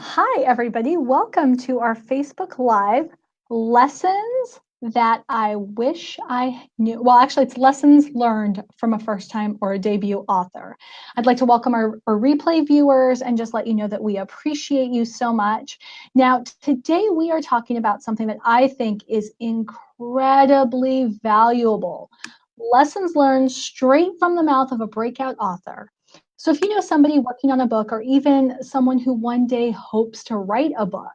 Hi, everybody. Welcome to our Facebook Live lessons that I wish I knew. Well, actually, it's lessons learned from a first time or a debut author. I'd like to welcome our replay viewers and just let you know that we appreciate you so much. Now, today we are talking about something that I think is incredibly valuable. Lessons learned straight from the mouth of a breakout author. So if you know somebody working on a book or even someone who one day hopes to write a book,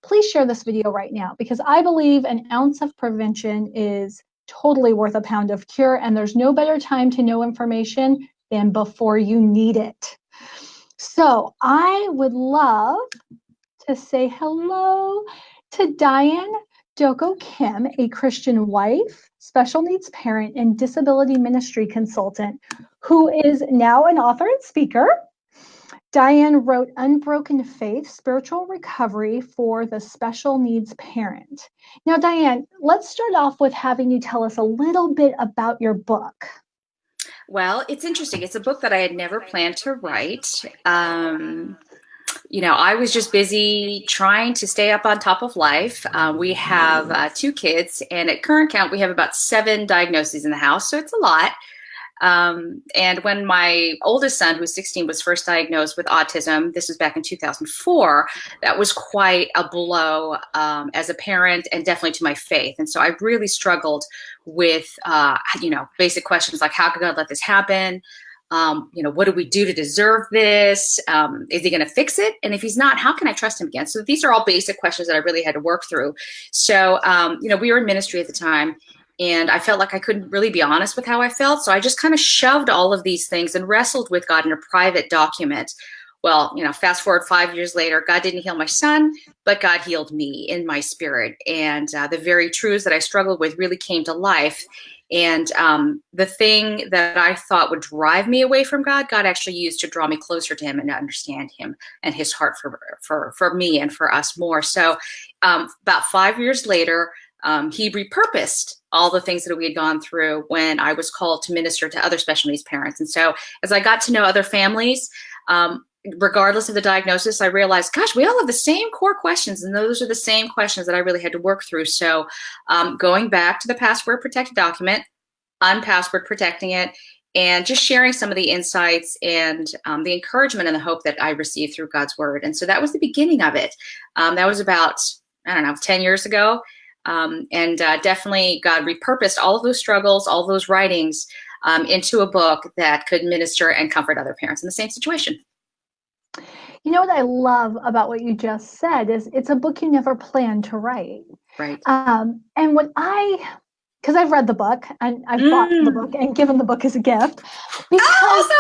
please share this video right now because I believe an ounce of prevention is totally worth a pound of cure, and there's no better time to know information than before you need it. So I would love to say hello to Diane Dokko Kim, a Christian wife, special needs parent, and disability ministry consultant who is now an author and speaker. Diane wrote Unbroken Faith, Spiritual Recovery for the Special Needs Parent. Now, Diane, let's start off with having you tell us a little bit about your book. Well, it's interesting. It's a book that I had never planned to write. I was just busy trying to stay up on top of life. We have two kids, and at current count, we have about 7 diagnoses in the house, so it's a lot. And when my oldest son, who's 16, was first diagnosed with autism, this was back in 2004, that was quite a blow as a parent and definitely to my faith. And so I really struggled with, basic questions like, how could God let this happen? What do we do to deserve this? Is he going to fix it? And if he's not, how can I trust him again? So these are all basic questions that I really had to work through. So, we were in ministry at the time, and I felt like I couldn't really be honest with how I felt. So I just kind of shoved all of these things and wrestled with God in a private document. Well, fast forward 5 years later, God didn't heal my son, but God healed me in my spirit. And the very truths that I struggled with really came to life. And the thing that I thought would drive me away from God, God actually used to draw me closer to him and to understand him and his heart for me and for us more. So about 5 years later, he repurposed all the things that we had gone through when I was called to minister to other special needs parents. And so as I got to know other families, regardless of the diagnosis, I realized, gosh, we all have the same core questions, and those are the same questions that I really had to work through. So going back to the password protected document, unpassword protecting it, and just sharing some of the insights and the encouragement and the hope that I received through God's word. And so that was the beginning of it. That was about, 10 years ago. Definitely God repurposed all of those struggles, all of those writings into a book that could minister and comfort other parents in the same situation. You know what I love about what you just said is it's a book you never planned to write. Right. And because I've read the book and I've bought the book and given the book as a gift. Because,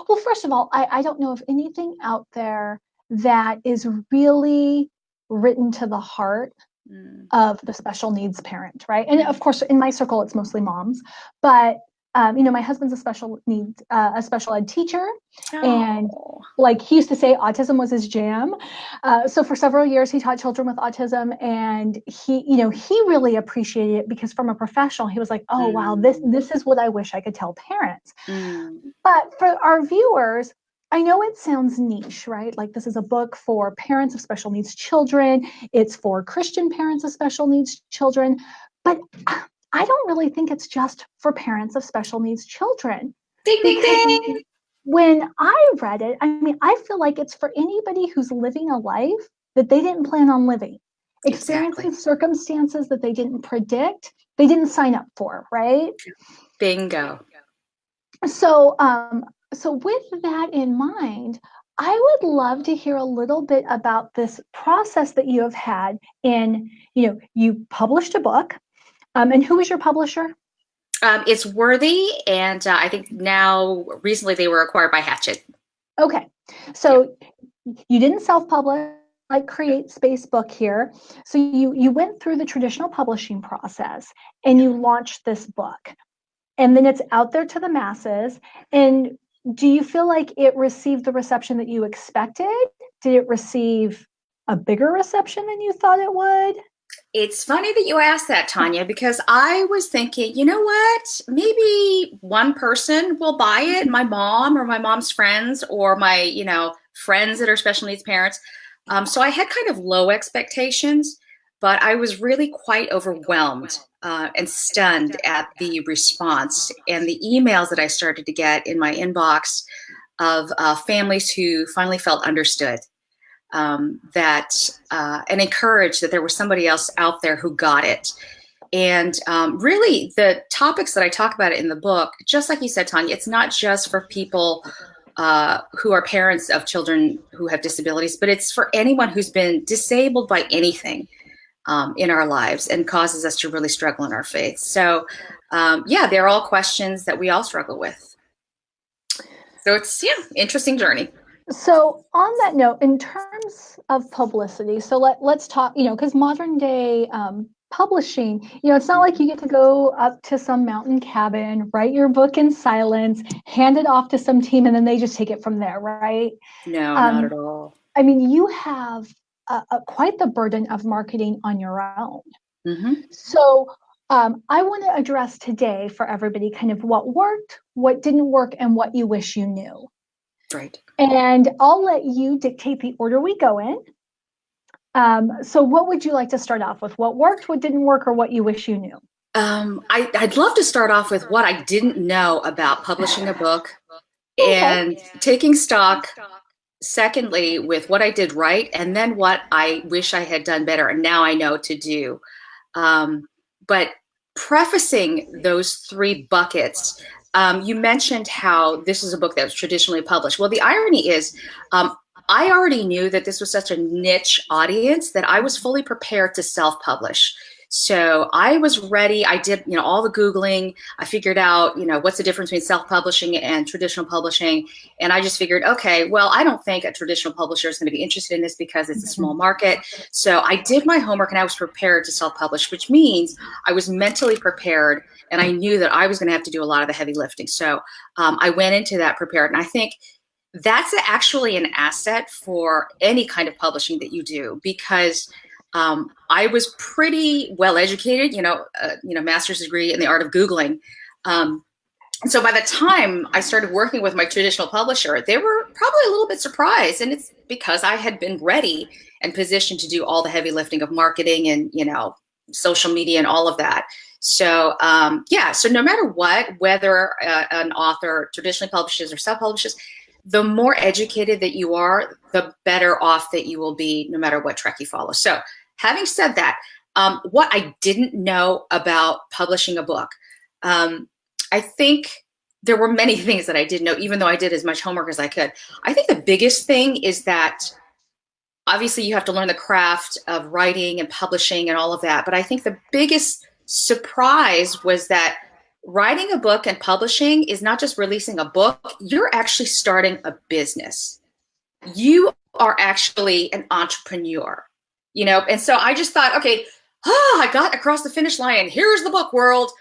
well, first of all, I don't know of anything out there that is really written to the heart of the special needs parent, right? And of course, in my circle, it's mostly moms, but my husband's a special ed teacher, and like he used to say, autism was his jam. So for several years, he taught children with autism, and he really appreciated it because from a professional, he was like, oh wow, this is what I wish I could tell parents. But for our viewers, I know it sounds niche, right? Like this is a book for parents of special needs children. It's for Christian parents of special needs children, but I don't really think it's just for parents of special needs children. Ding, ding, ding. When I read it, I feel like it's for anybody who's living a life that they didn't plan on living, experiencing circumstances that they didn't predict, they didn't sign up for, right? Bingo. So with that in mind, I would love to hear a little bit about this process that you have had you published a book. And who is your publisher? It's Worthy, and I think now recently they were acquired by Hatchet. Okay, so you didn't self-publish like Create Space Book here. So you went through the traditional publishing process and you launched this book. And then it's out there to the masses. And do you feel like it received the reception that you expected? Did it receive a bigger reception than you thought it would? It's funny that you asked that, Tanya, because I was thinking, you know what? Maybe one person will buy it, my mom or my mom's friends or my friends that are special needs parents. So I had kind of low expectations, but I was really quite overwhelmed and stunned at the response and the emails that I started to get in my inbox of families who finally felt understood, and encouraged that there was somebody else out there who got it. And really, the topics that I talk about in the book, just like you said, Tanya, it's not just for people who are parents of children who have disabilities, but it's for anyone who's been disabled by anything in our lives and causes us to really struggle in our faith. So, yeah, they're all questions that we all struggle with. So it's, interesting journey. So on that note, in terms of publicity, so let's talk, because modern day publishing, it's not like you get to go up to some mountain cabin, write your book in silence, hand it off to some team, and then they just take it from there, right? No, not at all. I mean, you have quite the burden of marketing on your own. Mm-hmm. So I want to address today for everybody kind of what worked, what didn't work, and what you wish you knew. Right. And I'll let you dictate the order we go in. So what would you like to start off with? What worked, what didn't work, or what you wish you knew? I'd love to start off with what I didn't know about publishing a book and taking stock, secondly, with what I did right, and then what I wish I had done better and now I know to do. But prefacing those three buckets, you mentioned how this is a book that was traditionally published. Well, the irony is, I already knew that this was such a niche audience that I was fully prepared to self-publish. So I was ready. I did, all the Googling. I figured out, what's the difference between self-publishing and traditional publishing. And I just figured, okay, well, I don't think a traditional publisher is going to be interested in this because it's a small market. So I did my homework and I was prepared to self-publish, which means I was mentally prepared and I knew that I was going to have to do a lot of the heavy lifting. So I went into that prepared. And I think that's actually an asset for any kind of publishing that you do, because I was pretty well educated, master's degree in the art of Googling. And so by the time I started working with my traditional publisher, they were probably a little bit surprised. And it's because I had been ready and positioned to do all the heavy lifting of marketing and, social media and all of that. So, so no matter what, whether an author traditionally publishes or self-publishes, the more educated that you are, the better off that you will be, no matter what track you follow. So having said that, what I didn't know about publishing a book, I think there were many things that I didn't know, even though I did as much homework as I could. I think the biggest thing is that obviously you have to learn the craft of writing and publishing and all of that. But I think the biggest surprise was that writing a book and publishing is not just releasing a book, you're actually starting a business. You are actually an entrepreneur, and so I just thought, okay, I got across the finish line. Here's the book world.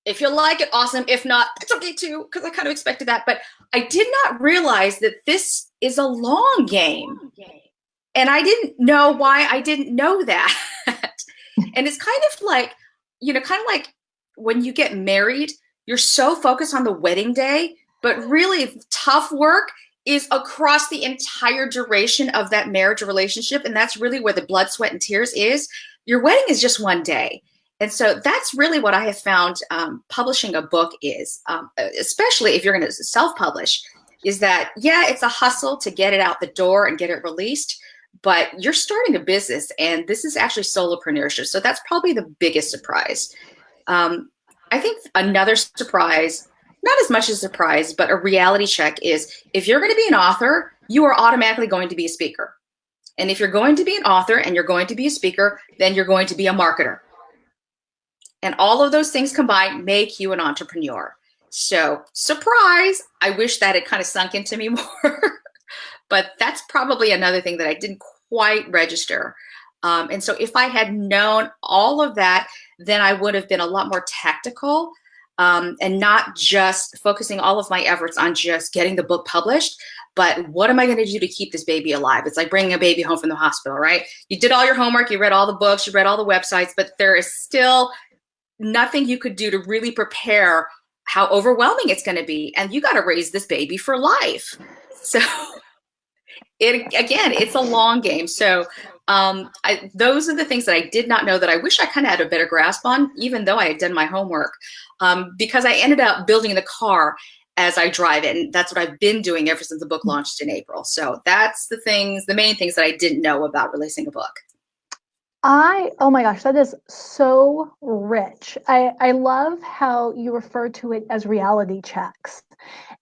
If you like it, awesome. If not, it's okay too, because I kind of expected that. But I did not realize that this is a long game. And I didn't know why I didn't know that. And it's kind of like, when you get married, you're so focused on the wedding day, but really tough work is across the entire duration of that marriage or relationship. And that's really where the blood, sweat, and tears is. Your wedding is just one day. And so that's really what I have found publishing a book is, especially if you're going to self-publish, is that, it's a hustle to get it out the door and get it released, but you're starting a business and this is actually solopreneurship. So that's probably the biggest surprise. I think another surprise, not as much as a surprise, but a reality check is if you're going to be an author, you are automatically going to be a speaker. And if you're going to be an author and you're going to be a speaker, then you're going to be a marketer. And all of those things combined make you an entrepreneur. So surprise, I wish that had kind of sunk into me more. But that's probably another thing that I didn't quite register. And so if I had known all of that, then I would have been a lot more tactical and not just focusing all of my efforts on just getting the book published, but what am I going to do to keep this baby alive? It's like bringing a baby home from the hospital, right? You did all your homework, you read all the books, you read all the websites, but there is still nothing you could do to really prepare how overwhelming it's going to be. And you got to raise this baby for life. So It's a long game. So those are the things that I did not know that I wish I kind of had a better grasp on, even though I had done my homework, because I ended up building the car as I drive it. And that's what I've been doing ever since the book launched in April. So that's the main things that I didn't know about releasing a book. Oh my gosh, that is so rich. I love how you refer to it as reality checks.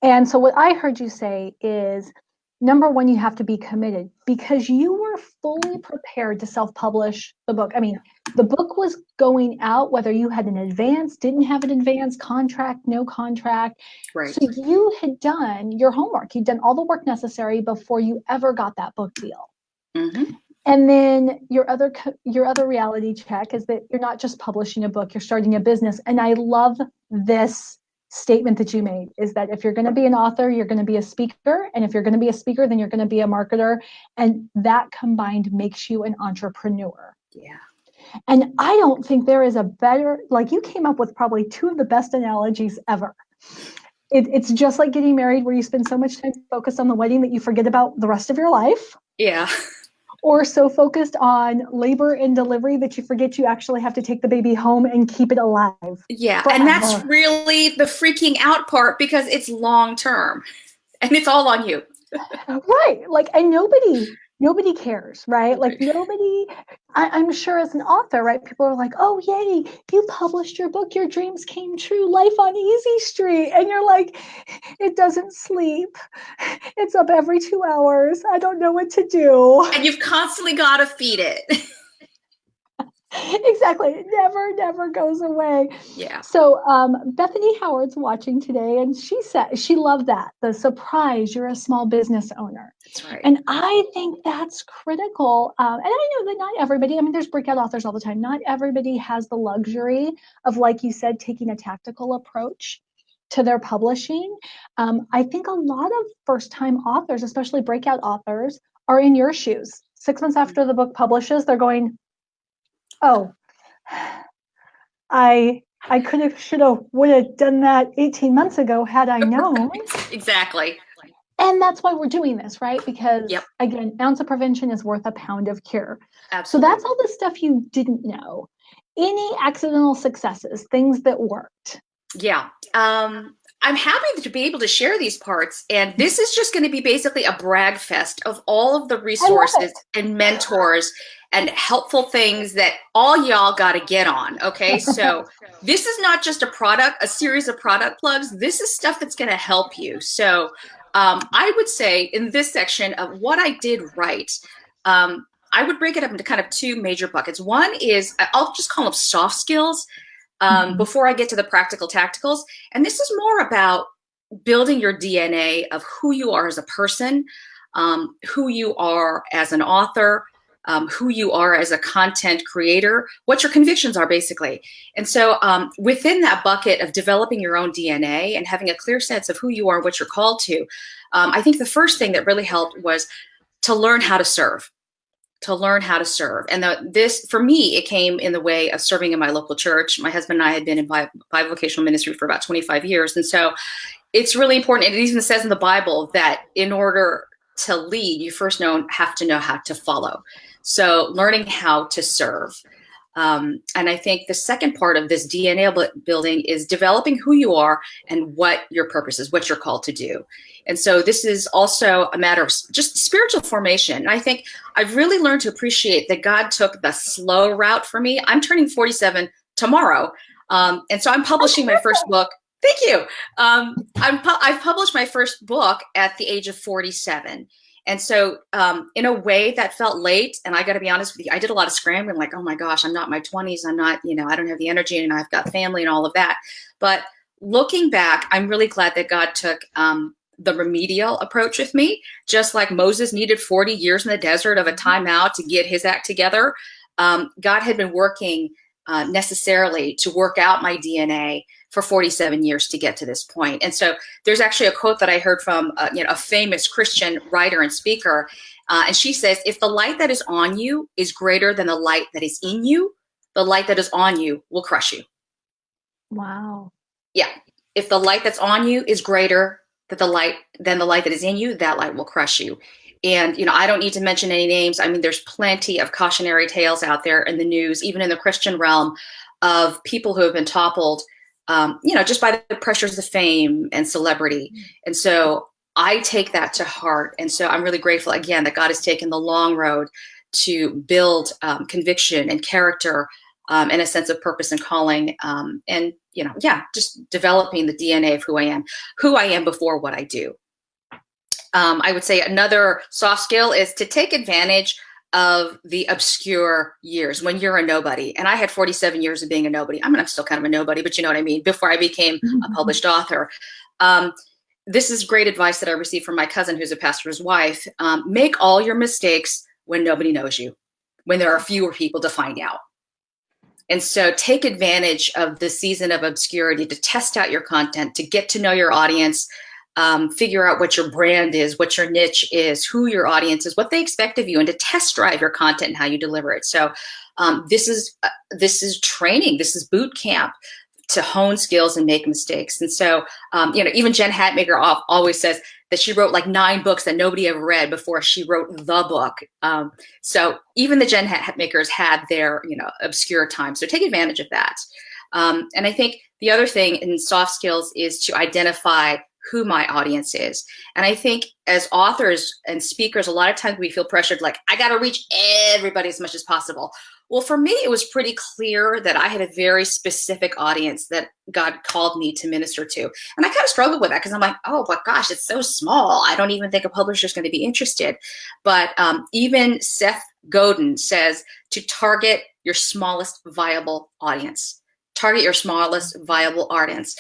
And so what I heard you say is number one, you have to be committed because you were fully prepared to self-publish the book. I mean, the book was going out, whether you had an advance, didn't have an advance, contract, no contract. Right. So you had done your homework. You'd done all the work necessary before you ever got that book deal. Mm-hmm. And then your other reality check is that you're not just publishing a book, you're starting a business. And I love this statement that you made is that if you're going to be an author, you're going to be a speaker. And if you're going to be a speaker, then you're going to be a marketer. And that combined makes you an entrepreneur. Yeah. And I don't think there is a better, like you came up with probably two of the best analogies ever. It's just like getting married where you spend so much time focused on the wedding that you forget about the rest of your life. Yeah. Or so focused on labor and delivery that you forget you actually have to take the baby home and keep it alive. Yeah. Forever. And that's really the freaking out part because it's long term and it's all on you. Right. Like, and nobody cares, right? Like nobody, I'm sure as an author, right? People are like, oh, yay, you published your book, your dreams came true, life on Easy Street. And you're like, it doesn't sleep. It's up every 2 hours. I don't know what to do. And you've constantly got to feed it. Exactly. It never goes away. Yeah. So Bethany Howard's watching today, and she said she loved that. The surprise, you're a small business owner. That's right. And I think that's critical. And I know that not everybody, I mean, there's breakout authors all the time. Not everybody has the luxury of, like you said, taking a tactical approach to their publishing. I think a lot of first-time authors, especially breakout authors, are in your shoes. 6 months after the book publishes, they're going, oh, I could have, should have, would have done that 18 months ago had I known. Exactly. And that's why we're doing this, right? Because Yep. Again, ounce of prevention is worth a pound of cure. Absolutely. So that's all the stuff you didn't know. Any accidental successes, things that worked? Yeah. I'm happy to be able to share these parts. And this is just going to be basically a brag fest of all of the resources and mentors and helpful things that all y'all got to get on. Okay. So this is not just a series of product plugs. This is stuff that's going to help you. So I would say in this section of what I did right, I would break it up into kind of two major buckets. One is, I'll just call them soft skills. Before I get to the practical tacticals. And this is more about building your DNA of who you are as a person, who you are as an author, who you are as a content creator, what your convictions are basically. And so within that bucket of developing your own DNA and having a clear sense of who you are and what you're called to, I think the first thing that really helped was to learn how to serve. And this, for me, it came in the way of serving in my local church. My husband and I had been in bivocational ministry for about 25 years. And so it's really important. And it even says in the Bible that in order to lead, you first have to know how to follow. So learning how to serve. And I think the second part of this DNA building is developing who you are and what your purpose is, what you're called to do. And so this is also a matter of just spiritual formation. And I think I've really learned to appreciate that God took the slow route for me. I'm turning 47 tomorrow. And so I'm publishing my first book. Thank you. I've published my first book at the age of 47. And so in a way that felt late, and I got to be honest with you, I did a lot of scrambling, like, oh my gosh, I'm not in my 20s. I'm not, I don't have the energy and I've got family and all of that. But looking back, I'm really glad that God took the remedial approach with me, just like Moses needed 40 years in the desert of a timeout to get his act together. God had been working necessarily to work out my DNA for 47 years to get to this point. And so there's actually a quote that I heard from a famous Christian writer and speaker. And she says, if the light that is on you is greater than the light that is in you, the light that is on you will crush you. Wow. Yeah. If the light that's on you is greater than the light that is in you, that light will crush you. And, I don't need to mention any names. I mean, there's plenty of cautionary tales out there in the news, even in the Christian realm, of people who have been toppled, just by the pressures of fame and celebrity. And so I take that to heart. And so I'm really grateful, again, that God has taken the long road to build conviction and character and a sense of purpose and calling. And, just developing the DNA of who I am before what I do. I would say another soft skill is to take advantage of the obscure years when you're a nobody. And I had 47 years of being a nobody. I mean, I'm still kind of a nobody, but you know what I mean? Before I became a published author. This is great advice that I received from my cousin, who's a pastor's wife. Make all your mistakes when nobody knows you, when there are fewer people to find out. And so take advantage of the season of obscurity to test out your content, to get to know your audience, figure out what your brand is, what your niche is, who your audience is, what they expect of you, and to test drive your content and how you deliver it. So this is training. This is boot camp to hone skills and make mistakes. And so, even Jen Hatmaker always says that she wrote like 9 books that nobody ever read before she wrote the book. So even the Jen Hatmakers had their, obscure time. So take advantage of that. And I think the other thing in soft skills is to identify who my audience is. And I think as authors and speakers, a lot of times we feel pressured, like, I got to reach everybody as much as possible. Well, for me, it was pretty clear that I had a very specific audience that God called me to minister to. And I kind of struggled with that because I'm like, oh, but gosh, it's so small. I don't even think a publisher is going to be interested. But even Seth Godin says to target your smallest viable audience. Target your smallest viable audience.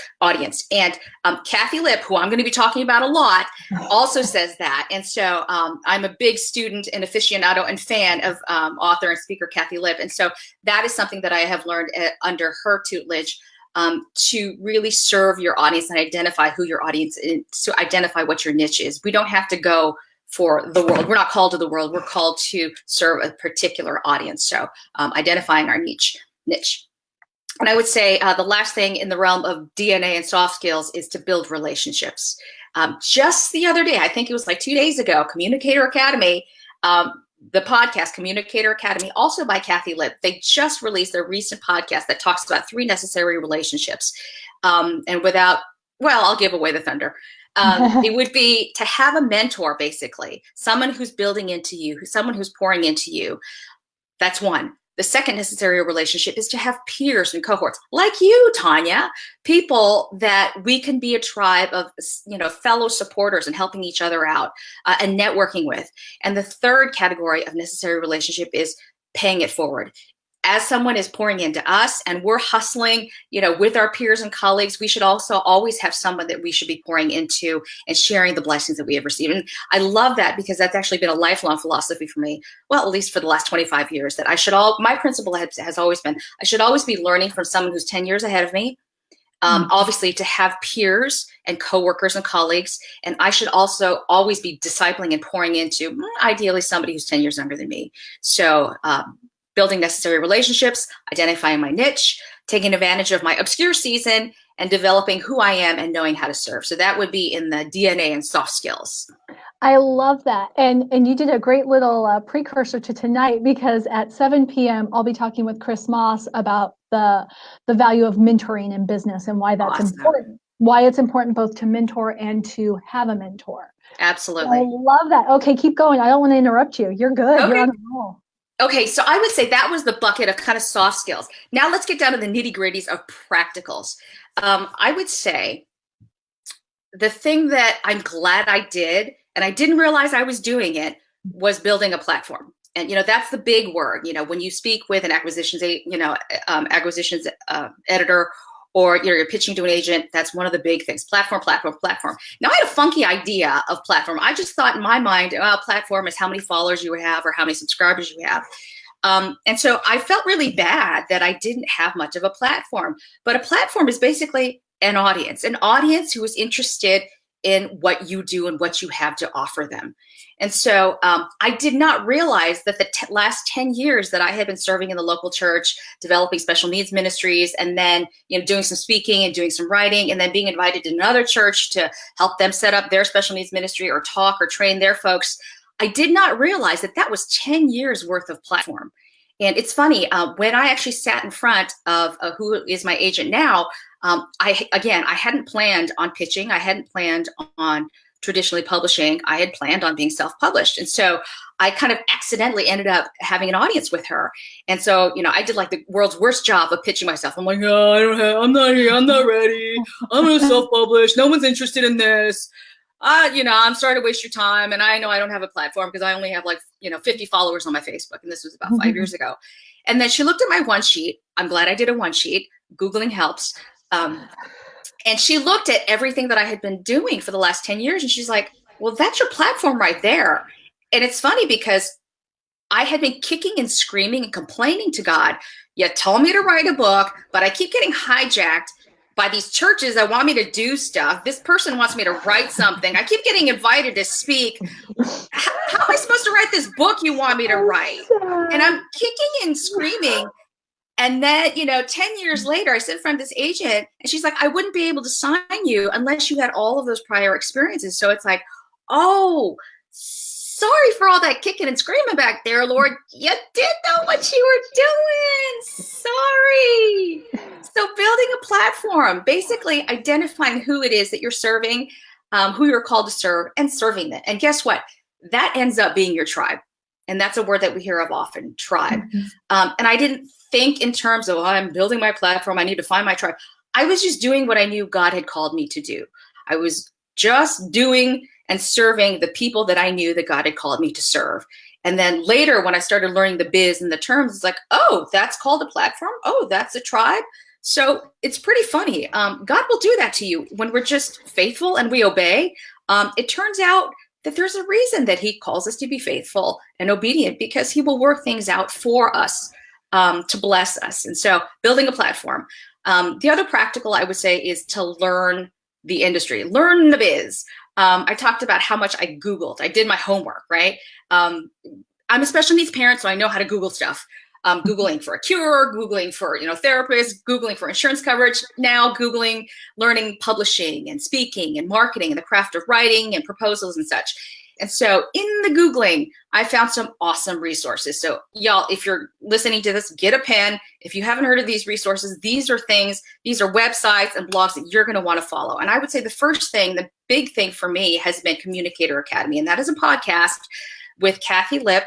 And Kathy Lipp, who I'm going to be talking about a lot, also says that. And so I'm a big student and aficionado and fan of author and speaker Kathy Lipp. And so that is something that I have learned under her tutelage, to really serve your audience and identify who your audience is, to identify what your niche is. We don't have to go for the world. We're not called to the world. We're called to serve a particular audience. So identifying our niche. And I would say the last thing in the realm of DNA and soft skills is to build relationships. Just the other day, I think it was like 2 days ago, Communicator Academy, the podcast Communicator Academy, also by Kathy Lipp, they just released their recent podcast that talks about 3 necessary relationships. And I'll give away the thunder. It would be to have a mentor, basically, someone who's building into you, someone who's pouring into you. That's one. The second necessary relationship is to have peers and cohorts like you, Tanya, people that we can be a tribe of, fellow supporters and helping each other out and networking with. And the third category of necessary relationship is paying it forward. As someone is pouring into us and we're hustling, with our peers and colleagues, we should also always have someone that we should be pouring into and sharing the blessings that we have received. And I love that because that's actually been a lifelong philosophy for me. Well, at least for the last 25 years, that my principle has always been, I should always be learning from someone who's 10 years ahead of me. Obviously to have peers and coworkers and colleagues. And I should also always be discipling and pouring into ideally somebody who's 10 years younger than me. So, building necessary relationships, identifying my niche, taking advantage of my obscure season, and developing who I am and knowing how to serve. So that would be in the DNA and soft skills. I love that. And you did a great little precursor to tonight, because at 7 p.m. I'll be talking with Chris Moss about the value of mentoring in business and why that's important. Why it's important both to mentor and to have a mentor. Absolutely. I love that. Okay, keep going. I don't want to interrupt you. You're good. Okay. You're on a roll. Okay, so I would say that was the bucket of kind of soft skills. Now let's get down to the nitty-gritties of practicals. I would say the thing that I'm glad I did, and I didn't realize I was doing it, was building a platform. And, that's the big word. When you speak with an acquisitions editor, or you're pitching to an agent, that's one of the big things. Platform. Now, I had a funky idea of platform. I just thought in my mind, platform is how many followers you have or how many subscribers you have. And so I felt really bad that I didn't have much of a platform. But a platform is basically an audience who is interested in what you do and what you have to offer them. And so I did not realize that the last 10 years that I had been serving in the local church, developing special needs ministries, and then doing some speaking and doing some writing, and then being invited to another church to help them set up their special needs ministry or talk or train their folks. I did not realize that that was 10 years worth of platform. And it's funny, when I actually sat in front of who is my agent now, I hadn't planned on pitching. I hadn't planned on traditionally publishing. I had planned on being self-published. And so I kind of accidentally ended up having an audience with her. And so, I did like the world's worst job of pitching myself. I'm like, oh, I'm not here. I'm not ready. I'm going to self-publish. No one's interested in this. I'm sorry to waste your time. And I know I don't have a platform because I only have 50 followers on my Facebook. And this was about 5 years ago. And then she looked at my one sheet. I'm glad I did a one sheet. Googling helps. And she looked at everything that I had been doing for the last 10 years. And she's like, well, that's your platform right there. And it's funny because I had been kicking and screaming and complaining to God. You told me to write a book, but I keep getting hijacked by these churches that want me to do stuff. This person wants me to write something. I keep getting invited to speak. How am I supposed to write this book you want me to write? And I'm kicking and screaming. And then, 10 years later, I sit in front of this agent and she's like, I wouldn't be able to sign you unless you had all of those prior experiences. So it's like, oh, sorry for all that kicking and screaming back there, Lord. You did know what you were doing. Sorry. So building a platform, basically identifying who it is that you're serving, who you're called to serve, and serving them. And guess what? That ends up being your tribe. And that's a word that we hear of often, tribe. And I didn't think in terms of, I'm building my platform, I need to find my tribe. I was just doing what I knew God had called me to do. I was just doing and serving the people that I knew that God had called me to serve. And then later, when I started learning the biz and the terms, it's like, oh, that's called a platform. Oh, that's a tribe. So it's pretty funny. God will do that to you when we're just faithful and we obey. It turns out that there's a reason that he calls us to be faithful and obedient, because he will work things out for us to bless us. And so building a platform. The other practical I would say is to learn the industry, learn the biz. I talked about how much I Googled. I did my homework, right? I'm a special needs parent, so I know how to Google stuff. Googling for a cure, Googling for, therapists, Googling for insurance coverage, now Googling, learning publishing and speaking and marketing and the craft of writing and proposals and such. And so in the Googling, I found some awesome resources. So y'all, if you're listening to this, get a pen. If you haven't heard of these resources, these are websites and blogs that you're going to want to follow. And I would say the first thing, the big thing for me has been Communicator Academy. And that is a podcast with Kathy Lipp,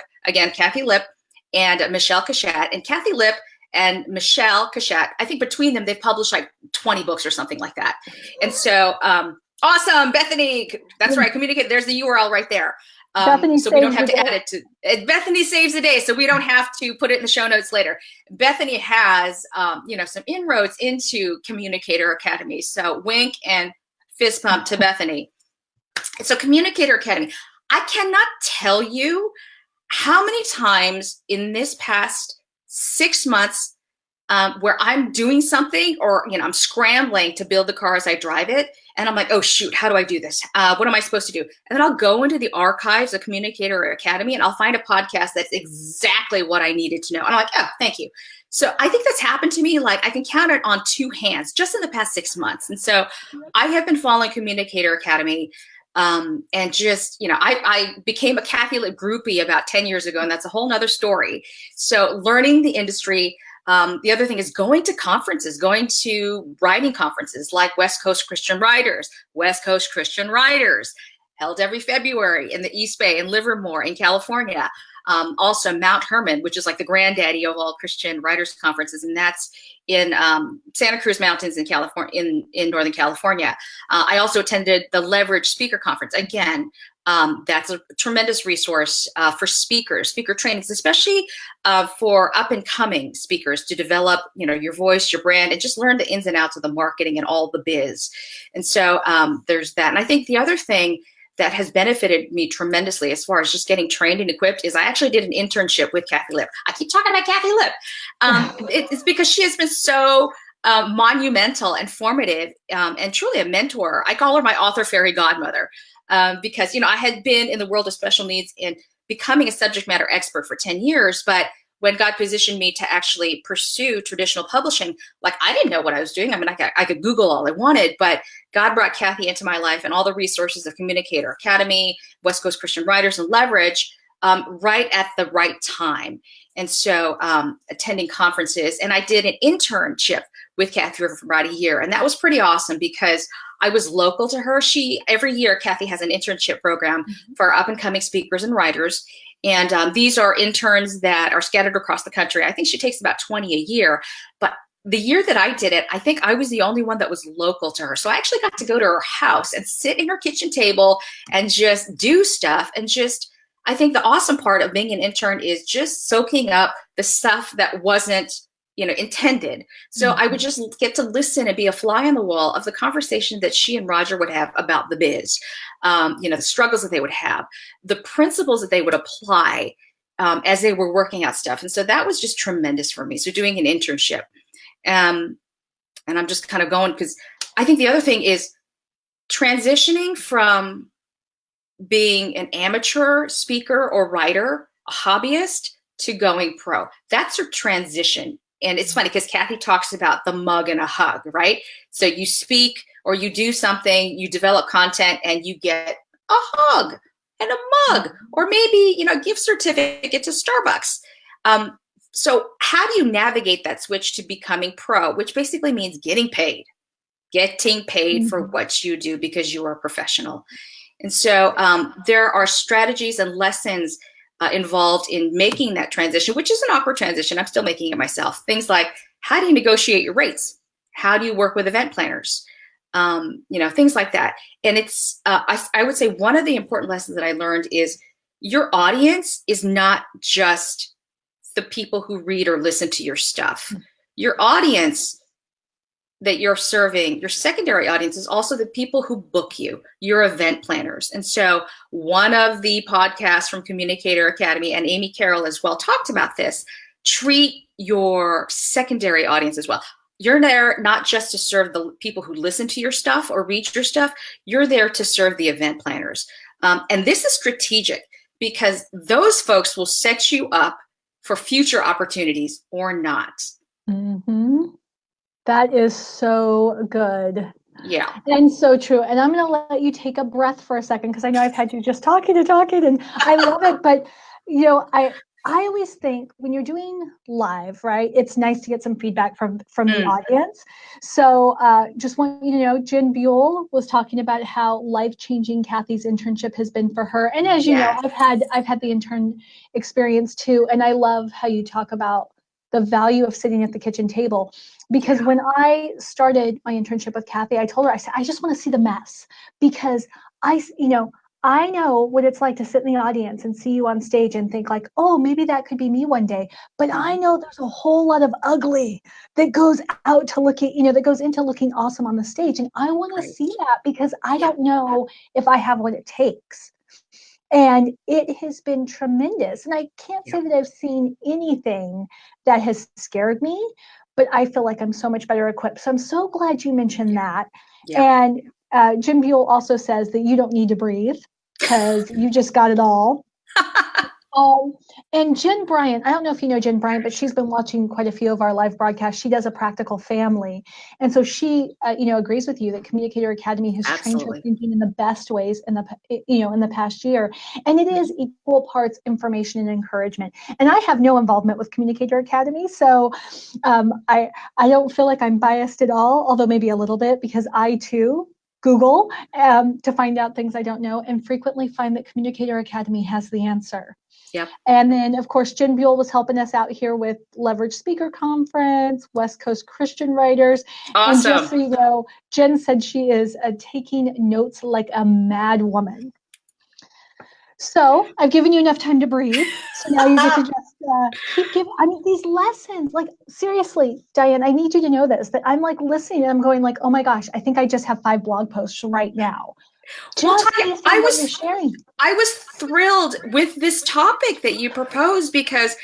and Michelle Cachat. And Kathy Lipp and Michelle Cachat, I think between them, they've published like 20 books or something like that. And so, awesome, Bethany. That's right. Communicate. There's the URL right there. So we don't have to add it to Bethany saves the day. So we don't have to put it in the show notes later. Bethany has, some inroads into Communicator Academy. So wink and fist pump to Bethany. So Communicator Academy. I cannot tell you how many times in this past 6 months where I'm doing something or, I'm scrambling to build the car as I drive it. And I'm like, oh, shoot, how do I do this? What am I supposed to do? And then I'll go into the archives of Communicator Academy and I'll find a podcast that's exactly what I needed to know. And I'm like, oh, thank you. So I think that's happened to me. Like I can count it on 2 hands just in the past 6 months. And so I have been following Communicator Academy. And just, I became a Kathy Lipp groupie about 10 years ago, and that's a whole nother story. So learning the industry. The other thing is going to conferences, going to writing conferences like West Coast Christian Writers, held every February in the East Bay in Livermore in California. Also Mount Hermon, which is like the granddaddy of all Christian writers conferences. And that's in Santa Cruz Mountains in California, in Northern California. I also attended the Leverage Speaker Conference. Again, that's a tremendous resource for speakers, speaker trainings, especially for up and coming speakers to develop, your voice, your brand, and just learn the ins and outs of the marketing and all the biz. And so there's that. And I think the other thing that has benefited me tremendously as far as just getting trained and equipped is I actually did an internship with Kathy Lipp. I keep talking about Kathy Lipp. It's because she has been so monumental and formative and truly a mentor. I call her my author fairy godmother because, I had been in the world of special needs and becoming a subject matter expert for 10 years, but when God positioned me to actually pursue traditional publishing, like I didn't know what I was doing. I mean, I could Google all I wanted, but God brought Kathy into my life and all the resources of Communicator Academy, West Coast Christian Writers, and Leverage right at the right time. And so attending conferences, and I did an internship with Kathy for about a year. And that was pretty awesome because I was local to her. Every year, Kathy has an internship program for up and coming speakers and writers. And these are interns that are scattered across the country. I think she takes about 20 a year. But the year that I did it, I think I was the only one that was local to her. So I actually got to go to her house and sit in her kitchen table and just do stuff. And just, I think the awesome part of being an intern is just soaking up the stuff that wasn't, intended. So I would just get to listen and be a fly on the wall of the conversation that she and Roger would have about the biz, the struggles that they would have, the principles that they would apply as they were working out stuff. And so that was just tremendous for me. So doing an internship. And I'm just kind of going, because I think the other thing is transitioning from being an amateur speaker or writer, a hobbyist, to going pro. That's a transition. And it's funny because Kathy talks about the mug and a hug, right? So you speak or you do something, you develop content, and you get a hug and a mug, or maybe, a gift certificate to Starbucks. So how do you navigate that switch to becoming pro, which basically means getting paid for what you do because you are a professional. And so there are strategies and lessons involved in making that transition, which is an awkward transition. I'm still making it myself. Things like, how do you negotiate your rates? How do you work with event planners? Things like that. And it's, I would say one of the important lessons that I learned is your audience is not just the people who read or listen to your stuff. Your audience that you're serving, your secondary audience, is also the people who book you, your event planners. And so one of the podcasts from Communicator Academy, and Amy Carroll as well, talked about this. Treat your secondary audience as well. You're there not just to serve the people who listen to your stuff or read your stuff. You're there to serve the event planners. And this is strategic because those folks will set you up for future opportunities or not. Mm-hmm. That is so good. Yeah. And so true. And I'm going to let you take a breath for a second because I know I've had you just talking and I love it. But, I always think when you're doing live, right, it's nice to get some feedback from the audience. So just want you to know, Jen Buell was talking about how life-changing Kathy's internship has been for her. And as you know, I've had the intern experience too. And I love how you talk about the value of sitting at the kitchen table. Because when I started my internship with Kathy, I told her, I said, I just want to see the mess because I know what it's like to sit in the audience and see you on stage and think like, oh, maybe that could be me one day. But I know there's a whole lot of ugly that goes out to looking, that goes into looking awesome on the stage. And I want to see that because I don't know if I have what it takes. And it has been tremendous. And I can't say that I've seen anything that has scared me, but I feel like I'm so much better equipped. So I'm so glad you mentioned that. Yeah. And Jim Buell also says that you don't need to breathe because you just got it all. And Jen Bryant, I don't know if you know Jen Bryant, but she's been watching quite a few of our live broadcasts. She does a practical family. And so she, agrees with you that Communicator Academy has trained her thinking in the best ways in the past year. And it is equal parts information and encouragement. And I have no involvement with Communicator Academy. So I don't feel like I'm biased at all, although maybe a little bit because I too Google to find out things I don't know and frequently find that Communicator Academy has the answer. Yep. And then, of course, Jen Buell was helping us out here with Leverage Speaker Conference, West Coast Christian Writers. Awesome. And just so you know, Jen said she is taking notes like a mad woman. So I've given you enough time to breathe. So now you get to just keep giving. I mean, these lessons, like seriously, Diane, I need you to know this, that I'm like listening and I'm going like, oh my gosh, I think I just have 5 blog posts right now. I was thrilled with this topic that you proposed because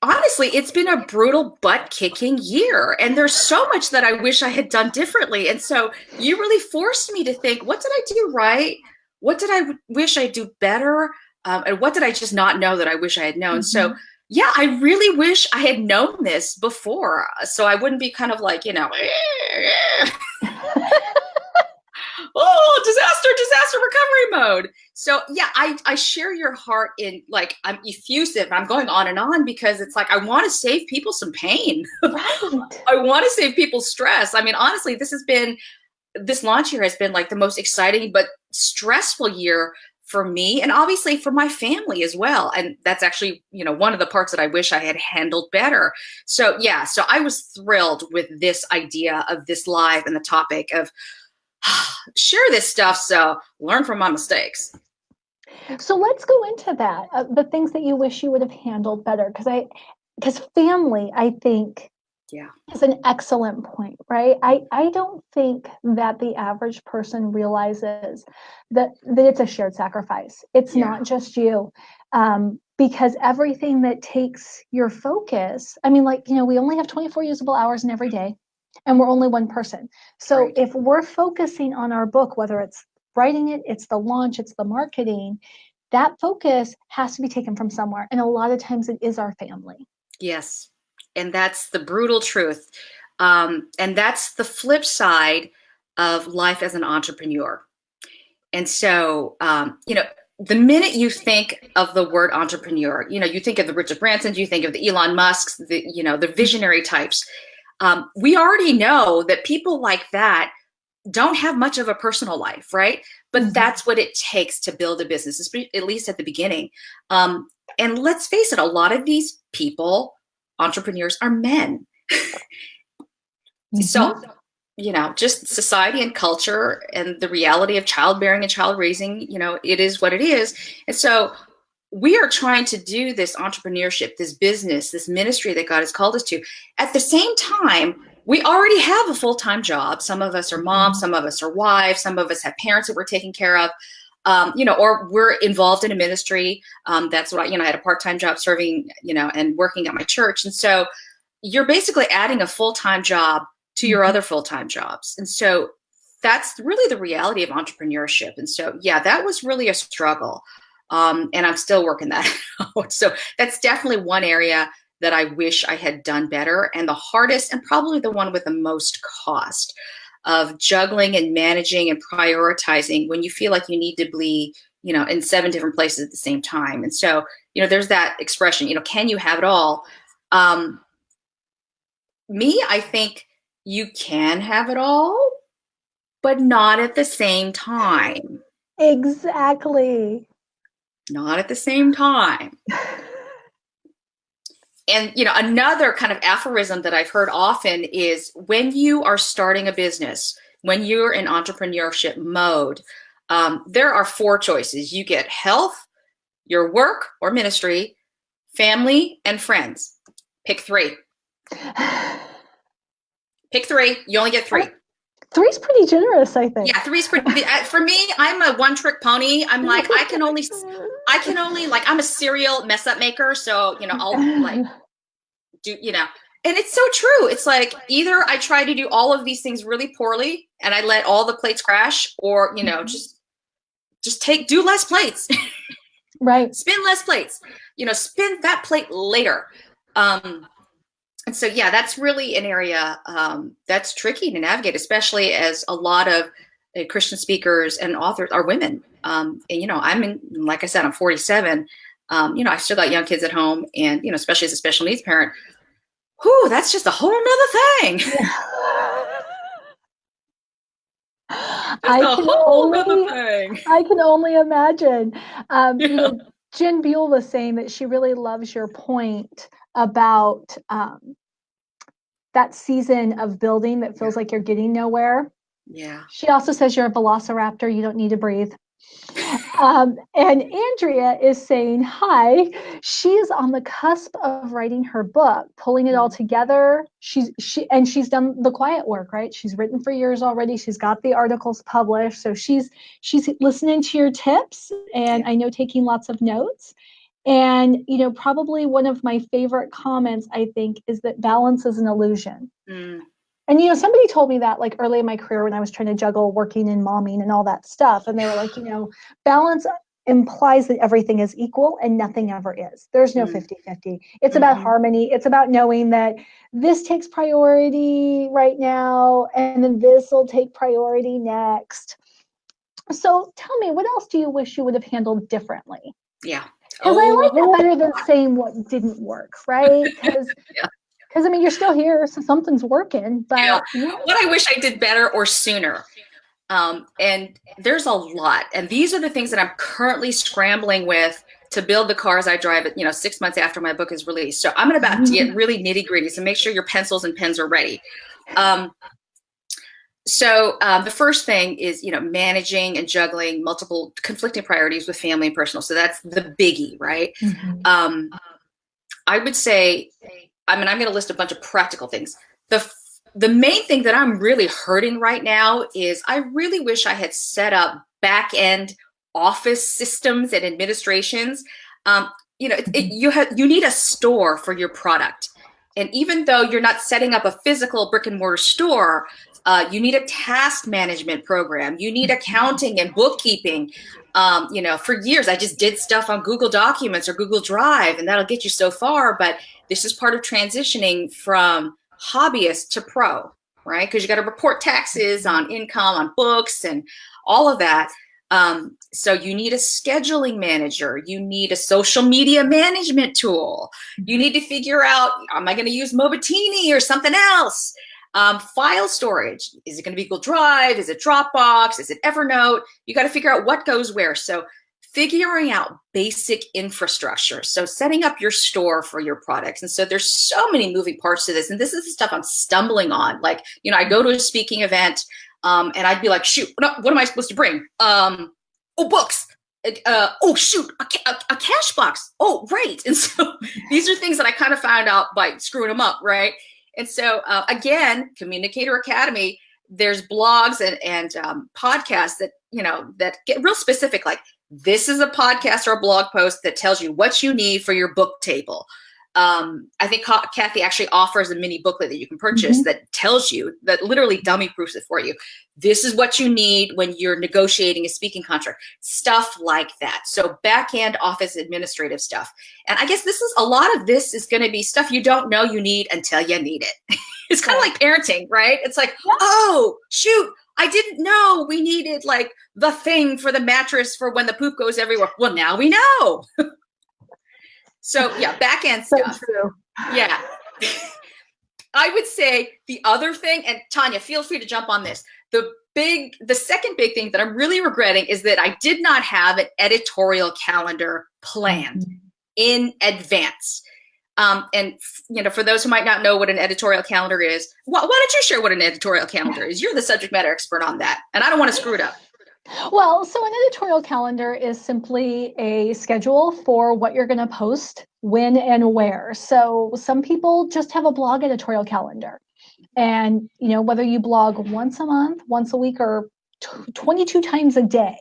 honestly, it's been a brutal butt-kicking year, and there's so much that I wish I had done differently. And so you really forced me to think, what did I do right? What did I wish I'd do better? And what did I just not know that I wish I had known? So yeah, I really wish I had known this before, so I wouldn't be kind of like, oh, disaster recovery mode. So yeah, I share your heart in, like, I'm effusive. I'm going on and on because it's like, I want to save people some pain. Right. I want to save people stress. I mean, honestly, this launch year has been like the most exciting but stressful year for me, and obviously for my family as well. And that's actually, one of the parts that I wish I had handled better. So yeah, so I was thrilled with this idea of this live and the topic of share this stuff, so learn from my mistakes. So let's go into that. The things that you wish you would have handled better, because family, I think, Yeah. is an excellent point, right? I don't think that the average person realizes that it's a shared sacrifice. It's Yeah. not just you. Because everything that takes your focus, I mean, like, we only have 24 usable hours in every day, and we're only one person. So Right. if we're focusing on our book, whether it's writing it, it's the launch, it's the marketing, that focus has to be taken from somewhere. And a lot of times it is our family. Yes. And that's the brutal truth. And that's the flip side of life as an entrepreneur. And so, the minute you think of the word entrepreneur, you think of the Richard Bransons, you think of the Elon Musks, the visionary types. We already know that people like that don't have much of a personal life, right? But Mhm. that's what it takes to build a business, at least at the beginning. And let's face it, a lot of these people, entrepreneurs, are men. So, Mhm. just society and culture and the reality of childbearing and child raising, it is what it is. And so we are trying to do this entrepreneurship, this business, this ministry that God has called us to. At the same time, we already have a full-time job. Some of us are moms, some of us are wives, some of us have parents that we're taking care of, or we're involved in a ministry. That's what I had a part-time job serving, and working at my church. And so you're basically adding a full-time job to your other full-time jobs. And so that's really the reality of entrepreneurship. And so, yeah, that was really a struggle. And I'm still working that out. So that's definitely one area that I wish I had done better, and the hardest, and probably the one with the most cost of juggling and managing and prioritizing when you feel like you need to be, in 7 different places at the same time. And so, there's that expression, can you have it all? I think you can have it all, but not at the same time. Exactly. Not at the same time. And another kind of aphorism that I've heard often is, when you are starting a business, when you're in entrepreneurship mode, there are 4 choices. You get health, your work or ministry, family, and friends. Pick 3. Pick 3. You only get 3. 3's pretty generous, I think. Yeah, 3's pretty. For me, I'm a one-trick pony. I'm like, I can only like, I'm a serial mess up maker. So I'll like do, and it's so true. It's like, either I try to do all of these things really poorly and I let all the plates crash, or just do less plates. Right. Spin less plates. Spin that plate later. And so, yeah, that's really an area that's tricky to navigate, especially as a lot of Christian speakers and authors are women. And like I said, I'm 47. I've still got young kids at home, and especially as a special needs parent, whew, that's just a whole nother thing. I can only imagine. Yeah. Jen Buell was saying that she really loves your point about that season of building that feels like you're getting nowhere. Yeah. She also says you're a velociraptor, you don't need to breathe. And Andrea is saying hi. She's on the cusp of writing her book, pulling it all together. She's done the quiet work, right? She's written for years already. She's got the articles published. So she's listening to your tips, and I know taking lots of notes. And probably one of my favorite comments, I think, is that balance is an illusion. And somebody told me that, like, early in my career when I was trying to juggle working and momming and all that stuff, and they were like, balance implies that everything is equal and nothing ever is. There's no 50-50. It's about harmony. It's about knowing that this takes priority right now, and then this will take priority next. So tell me, what else do you wish you would have handled differently? Yeah. Because I like that better than saying what didn't work, right? Because I mean, you're still here, so something's working. But what I wish I did better or sooner. And there's a lot. And these are the things that I'm currently scrambling with to build the cars I drive, 6 months after my book is released. So I'm about to get really nitty gritty. So make sure your pencils and pens are ready. So the first thing is, managing and juggling multiple conflicting priorities with family and personal. So that's the biggie, right? I would say, I'm going to list a bunch of practical things. The main thing that I'm really hurting right now is I really wish I had set up back-end office systems and administrations. You need a store for your product. And even though you're not setting up a physical brick and mortar store, you need a task management program. You need accounting and bookkeeping. For years, I just did stuff on Google Documents or Google Drive, and that'll get you so far. But this is part of transitioning from hobbyist to pro, right? Because you got to report taxes on income, on books, and all of that. So you need a scheduling manager. You need a social media management tool. You need to figure out, am I going to use Mobatini or something else? File storage. Is it going to be Google Drive? Is it Dropbox? Is it Evernote? You got to figure out what goes where. So figuring out basic infrastructure. So setting up your store for your products. And so there's so many moving parts to this. And this is the stuff I'm stumbling on. Like, I go to a speaking event and I'd be like, shoot, what am I supposed to bring? Books. Oh, shoot, a cash box. Oh, right. And so these are things that I kind of found out by screwing them up, right? And so, again, Communicator Academy, there's blogs and podcasts that, that get real specific, like, this is a podcast or a blog post that tells you what you need for your book table. I think Kathy actually offers a mini booklet that you can purchase that tells you, that literally dummy proofs it for you. This is what you need when you're negotiating a speaking contract, stuff like that. So back-end office administrative stuff. And I guess a lot of this is going to be stuff you don't know you need until you need it. It's kind of like parenting, right? It's like, oh, shoot, I didn't know we needed like the thing for the mattress for when the poop goes everywhere. Well, now we know. So yeah, back end stuff. So true. Yeah. I would say the other thing, and Tanya, feel free to jump on this. The second big thing that I'm really regretting is that I did not have an editorial calendar planned in advance. And for those who might not know what an editorial calendar is, why don't you share what an editorial calendar is? You're the subject matter expert on that, and I don't want to screw it up. Well, so an editorial calendar is simply a schedule for what you're going to post, when and where. So some people just have a blog editorial calendar. And, whether you blog once a month, once a week, or 22 times a day,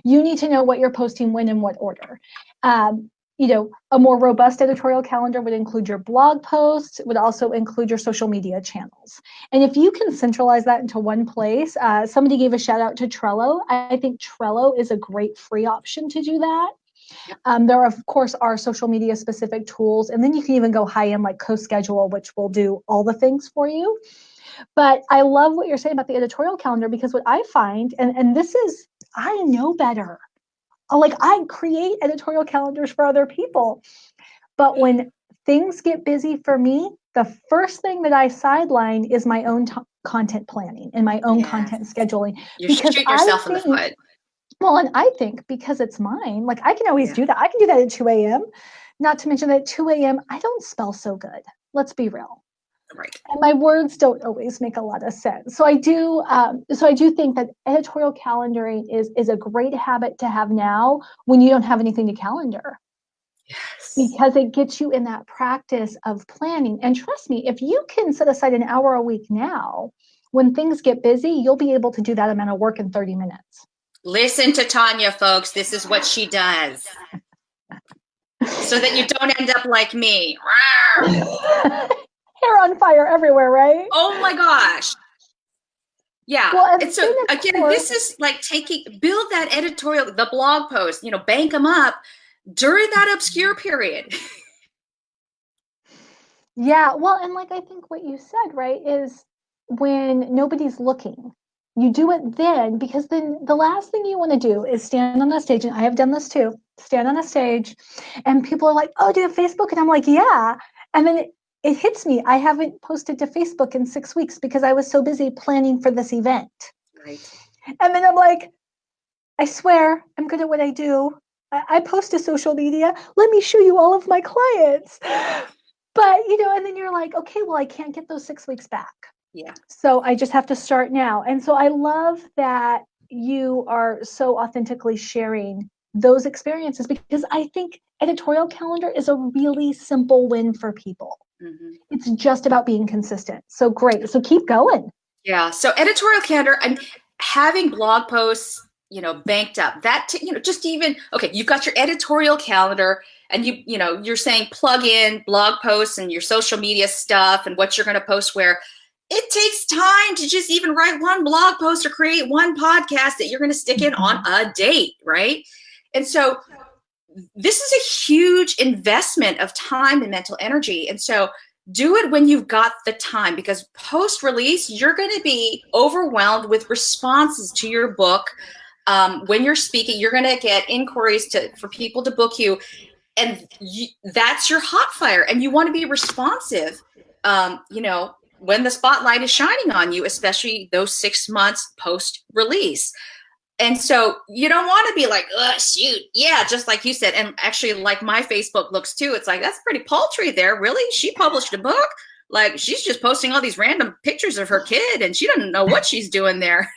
you need to know what you're posting, when, and what order. A more robust editorial calendar would include your blog posts, would also include your social media channels. And if you can centralize that into one place, somebody gave a shout out to Trello. I think Trello is a great free option to do that. There, of course, are social media specific tools, and then you can even go high end like CoSchedule, which will do all the things for you. But I love what you're saying about the editorial calendar, because what I find, and this is, I know better. Like, I create editorial calendars for other people. But when things get busy for me, the first thing that I sideline is my own content planning and my own content scheduling. You're shooting yourself in the foot. Well, and I think because it's mine, like I can always do that. I can do that at 2 a.m. Not to mention that at 2 a.m., I don't spell so good. Let's be real. Right. And my words don't always make a lot of sense. So I do think that editorial calendaring is a great habit to have now when you don't have anything to calendar. Yes. Because it gets you in that practice of planning. And trust me, if you can set aside an hour a week now, when things get busy, you'll be able to do that amount of work in 30 minutes. Listen to Tanya, folks. This is what she does. So that you don't end up like me. Hair on fire everywhere, right? Oh my gosh. Yeah. Well, And and so then of again, this course, is like build that editorial, the blog post, bank them up during that obscure period. yeah, well, and like I think what you said, right, is when nobody's looking, you do it then because then the last thing you want to do is stand on a stage, and I have done this too, stand on a stage, and people are like, "Oh, do you have Facebook?" And I'm like, "Yeah." And then it hits me. I haven't posted to Facebook in 6 weeks because I was so busy planning for this event. Right. And then I'm like, I swear I'm good at what I do. I post to social media. Let me show you all of my clients. But, and then you're like, okay, well, I can't get those 6 weeks back. Yeah. So I just have to start now. And so I love that you are so authentically sharing those experiences because I think editorial calendar is a really simple win for people. Mm-hmm. It's just about being consistent. So great. So keep going. Yeah. So editorial calendar and having blog posts, banked up that, just even, okay, you've got your editorial calendar and you're saying plug in blog posts and your social media stuff and what you're going to post where. It takes time to just even write one blog post or create one podcast that you're going to stick in on a date, right? And so this is a huge investment of time and mental energy. And so do it when you've got the time because post-release, you're going to be overwhelmed with responses to your book. When you're speaking, you're going to get inquiries for people to book you. And that's your hot fire. And you want to be responsive, when the spotlight is shining on you, especially those 6 months post-release. And so you don't want to be like, oh, shoot. Yeah, just like you said. And actually, like my Facebook looks too. It's like, that's pretty paltry there. Really? She published a book? Like, she's just posting all these random pictures of her kid and she doesn't know what she's doing there.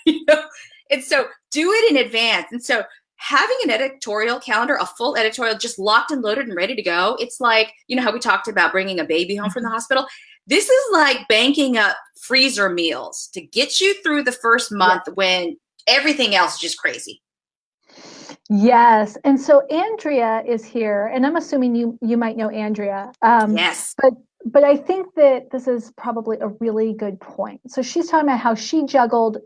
And so do it in advance. And so having an editorial calendar, a full editorial, just locked and loaded and ready to go. It's like, how we talked about bringing a baby home from the hospital. This is like banking up freezer meals to get you through the first month when everything else is just crazy. Yes. And so Andrea is here, and I'm assuming you might know Andrea. Yes. But I think that this is probably a really good point. So she's talking about how she juggled,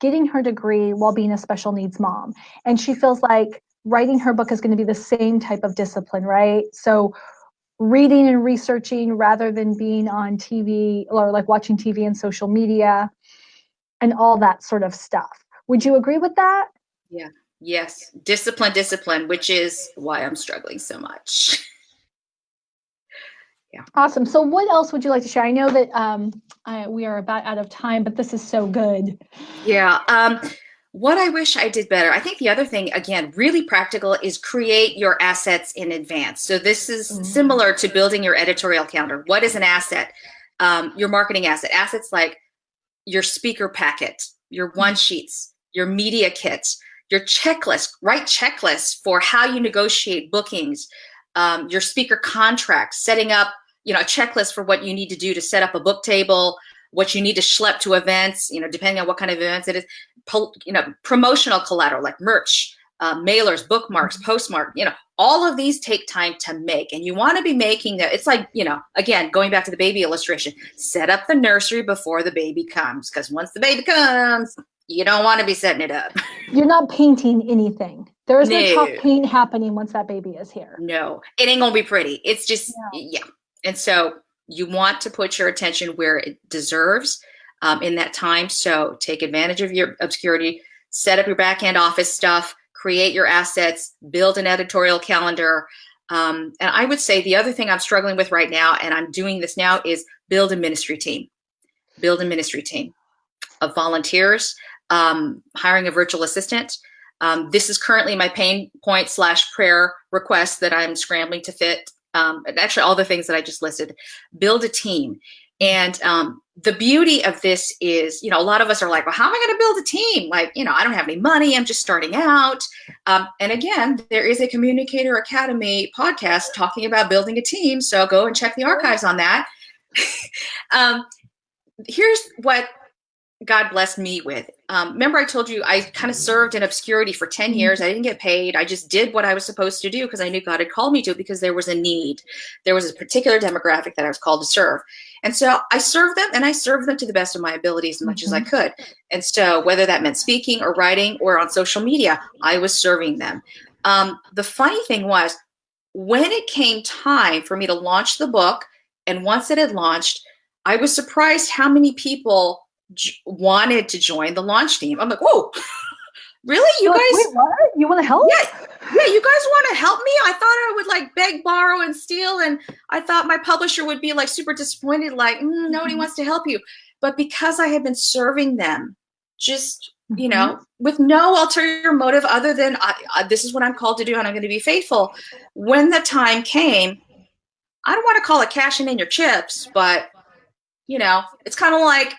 getting her degree while being a special needs mom. And she feels like writing her book is going to be the same type of discipline, right? So reading and researching rather than being on TV or like watching TV and social media and all that sort of stuff. Would you agree with that? Yeah. Yes. Discipline, which is why I'm struggling so much. Yeah. Awesome. So what else would you like to share? I know that we are about out of time, but this is so good. Yeah. What I wish I did better. I think the other thing, again, really practical is create your assets in advance. So this is similar to building your editorial calendar. What is an asset? Your marketing asset. Assets like your speaker packet, your one sheets, your media kits, your checklist, write checklists for how you negotiate bookings, your speaker contracts, setting up, a checklist for what you need to do to set up a book table, what you need to schlep to events, depending on what kind of events it is, promotional collateral like merch, mailers, bookmarks, postmark, all of these take time to make. And you want to be making that. It's like, again, going back to the baby illustration, set up the nursery before the baby comes. Because once the baby comes, you don't want to be setting it up. You're not painting anything. There is no chalk paint happening once that baby is here. No, it ain't going to be pretty. It's just, yeah. And so you want to put your attention where it deserves in that time. So take advantage of your obscurity, set up your back end office stuff, create your assets, build an editorial calendar. And I would say the other thing I'm struggling with right now, and I'm doing this now, is build a ministry team. Build a ministry team of volunteers, hiring a virtual assistant. This is currently my pain point / prayer request that I'm scrambling to fit. Actually, all the things that I just listed. Build a team. And the beauty of this is, a lot of us are like, well, how am I going to build a team? Like, I don't have any money. I'm just starting out. And again, there is a Communicator Academy podcast talking about building a team. So go and check the archives on that. Here's what God blessed me with. Remember I told you I kind of served in obscurity for 10 years. I didn't get paid. I just did what I was supposed to do because I knew God had called me to, because there was a need. There was a particular demographic that I was called to serve. And so I served them, and I served them to the best of my abilities as much as I could. And so whether that meant speaking or writing or on social media, I was serving them. The funny thing was, when it came time for me to launch the book, and once it had launched, I was surprised how many people wanted to join the launch team. I'm like, whoa, really? You guys? Wait, what? You want to help? Yeah, you guys want to help me? I thought I would like beg, borrow, and steal, and I thought my publisher would be like super disappointed, like nobody wants to help you. But because I had been serving them, just with no ulterior motive other than this is what I'm called to do, and I'm going to be faithful. When the time came, I don't want to call it cashing in your chips, but it's kind of like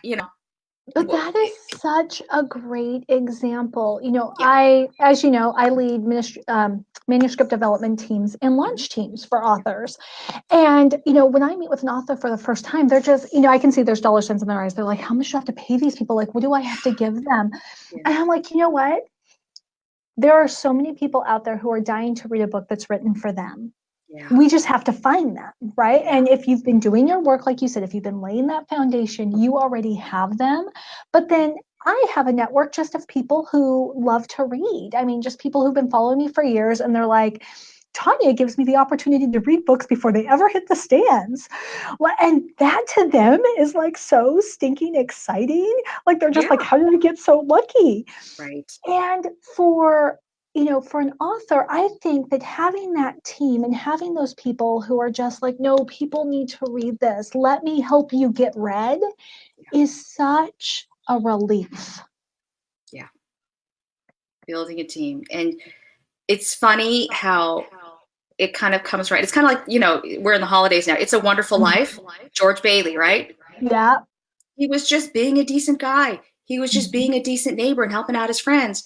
But that is such a great example. As you know, I lead manuscript development teams and launch teams for authors. And, when I meet with an author for the first time, they're just, I can see there's dollar signs in their eyes. They're like, how much do I have to pay these people? Like, what do I have to give them? Yeah. And I'm like, you know what? There are so many people out there who are dying to read a book that's written for them. Yeah. We just have to find them, right? Yeah. And if you've been doing your work, like you said, if you've been laying that foundation, you already have them. But then I have a network just of people who love to read. I mean, just people who've been following me for years, and they're like, Tanya gives me the opportunity to read books before they ever hit the stands. Well, and that to them is like so stinking exciting. Like they're just like, how did I get so lucky? Right. And for an author, I think that having that team and having those people who are just like, no, people need to read this, let me help you get read, is such a relief. Yeah. Building a team. And it's funny how it kind of comes right. It's kind of like, we're in the holidays now. It's a Wonderful Life, George Bailey, right? Yeah. He was just being a decent guy. He was just being a decent neighbor and helping out his friends.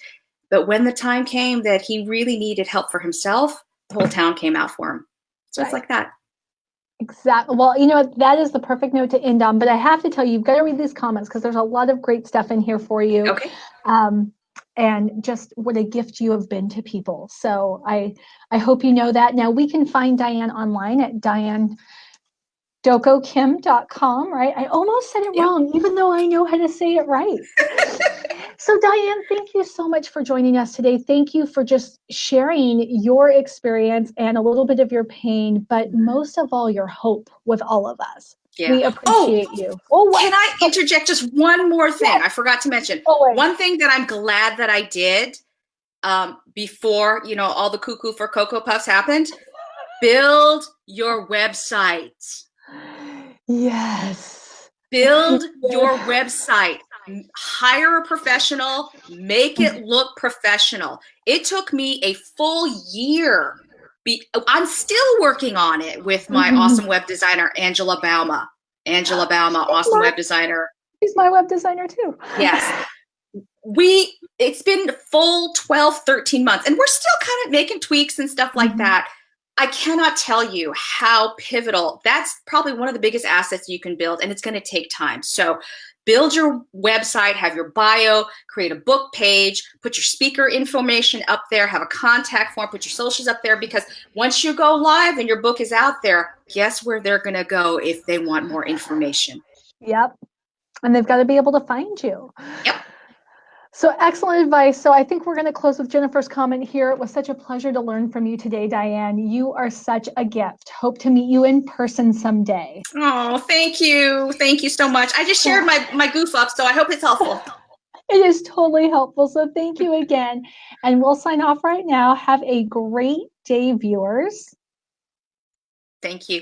But when the time came that he really needed help for himself, the whole town came out for him. So it's like that. Exactly. Well, that is the perfect note to end on. But I have to tell you, you've got to read these comments because there's a lot of great stuff in here for you. Okay. And just what a gift you have been to people. So I hope you know that. Now we can find Diane online at DianeDokkoKim.com, right? I almost said it wrong, even though I know how to say it right. So Diane, thank you so much for joining us today. Thank you for just sharing your experience and a little bit of your pain, but most of all, your hope with all of us. Yeah. We appreciate you. Can I interject just one more thing? Yes. I forgot to mention. One thing that I'm glad that I did before, all the cuckoo for Cocoa Puffs happened. Build your website. Yes. Build your website. Hire a professional. Make it look professional. It took me a full year. I'm still working on it with my awesome web designer, Angela Bauma. Angela Bauma, awesome web designer. She's my web designer too. Yes. It's been full 12, 13 months, and we're still kind of making tweaks and stuff like that. I cannot tell you how pivotal. That's probably one of the biggest assets you can build, and it's going to take time. So build your website, have your bio, create a book page, put your speaker information up there, have a contact form, put your socials up there, because once you go live and your book is out there, guess where they're going to go if they want more information? Yep. And they've got to be able to find you. Yep. So excellent advice. So I think we're going to close with Jennifer's comment here. It was such a pleasure to learn from you today, Diane. You are such a gift. Hope to meet you in person someday. Oh, thank you. Thank you so much. I just shared my goof up, so I hope it's helpful. It is totally helpful. So thank you again. And we'll sign off right now. Have a great day, viewers. Thank you.